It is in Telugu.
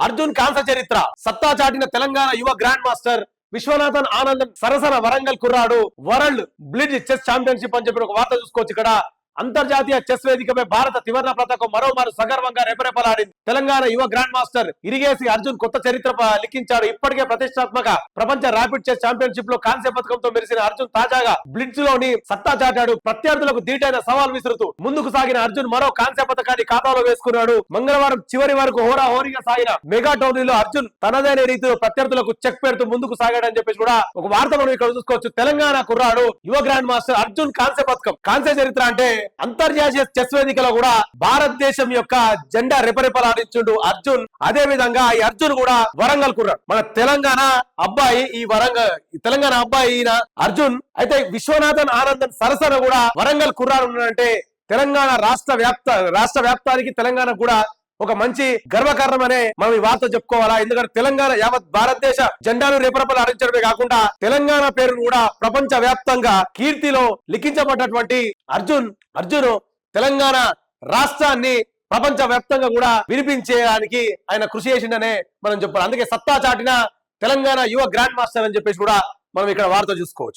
అర్జున్ కాంస చరిత్ర సత్తా చాటిన తెలంగాణ యువ గ్రాండ్ మాస్టర్ విశ్వనాథన్ ఆనందన్ సరసన వరంగల్ కుర్రాడు వరల్డ్ బ్లిడ్జ్ చెస్ ఛాంపియన్షిప్ అని చెప్పి ఒక వార్త చూసుకోవచ్చు. ఇక్కడ అంతర్జాతీయ చెస్ వేదికపై భారత త్రివర్ణ పతాకం మరోమారు సగర్వంగా రెపరెపలాడింది. తెలంగాణ యువ గ్రాండ్ మాస్టర్ ఇరిగేసి అర్జున్ కొత్త చరిత్ర లిఖించాడు. ఇప్పటికే ప్రతిష్టాత్మక ప్రపంచ ర్యాపిడ్ చెస్ ఛాంపియన్షిప్ లో కాంస్య పథకంతో మెరిసిన అర్జున్ తాజాగా బ్లిడ్జ్ లోని సత్తా చాటాడు. ప్రత్యర్థులకు ధీటైన సవాల్ విసురుతూ ముందుకు సాగిన అర్జున్ మరో కాంస్య పథకాన్ని ఖాతాలో వేసుకున్నాడు. మంగళవారం చివరి వరకు హోరాహోరీగా సాగిన మెగా టోర్నీలో అర్జున్ తనదైన రీతిలో ప్రత్యర్థులకు చెక్ పెడుతూ ముందుకు సాగాడని చెప్పేసి కూడా ఒక వార్త మనం ఇక్కడ చూసుకోవచ్చు. తెలంగాణ కుర్రాడు యువ గ్రాండ్ మాస్టర్ అర్జున్ కాంస్య పథకం. కాంస్య చరిత్ర అంటే అంతర్జాతీయ చెస్ వేదికలో కూడా భారతదేశం యొక్క జెండా రెపరెపలాడించుండు అర్జున్. అదే విధంగా ఈ అర్జున్ కూడా వరంగల్ కుర్రాడు, మన తెలంగాణ అబ్బాయి. ఈ తెలంగాణ అబ్బాయి ఈయన అర్జున్. అయితే విశ్వనాథన్ ఆనందన్ సరసన కూడా వరంగల్ కుర్రాడు ఉన్నాడంటే తెలంగాణ రాష్ట్ర వ్యాప్తానికి తెలంగాణ కూడా ఒక మంచి గర్వకారణమనే మనం ఈ వార్త చెప్పుకోవాలా. ఎందుకంటే తెలంగాణ యావత్ భారతదేశ జెండాను రేపరపలాడించడమే కాకుండా తెలంగాణ పేరును కూడా ప్రపంచ వ్యాప్తంగా కీర్తిలో లిఖించబడ్డటువంటి అర్జున్ తెలంగాణ రాష్ట్రాన్ని ప్రపంచ వ్యాప్తంగా కూడా వినిపించేయడానికి ఆయన కృషి చేసిండనే మనం చెప్పాలి. అందుకే సత్తా చాటిన తెలంగాణ యువ గ్రాండ్ మాస్టర్ అని చెప్పేసి కూడా మనం ఇక్కడ వార్త చూసుకోవచ్చు.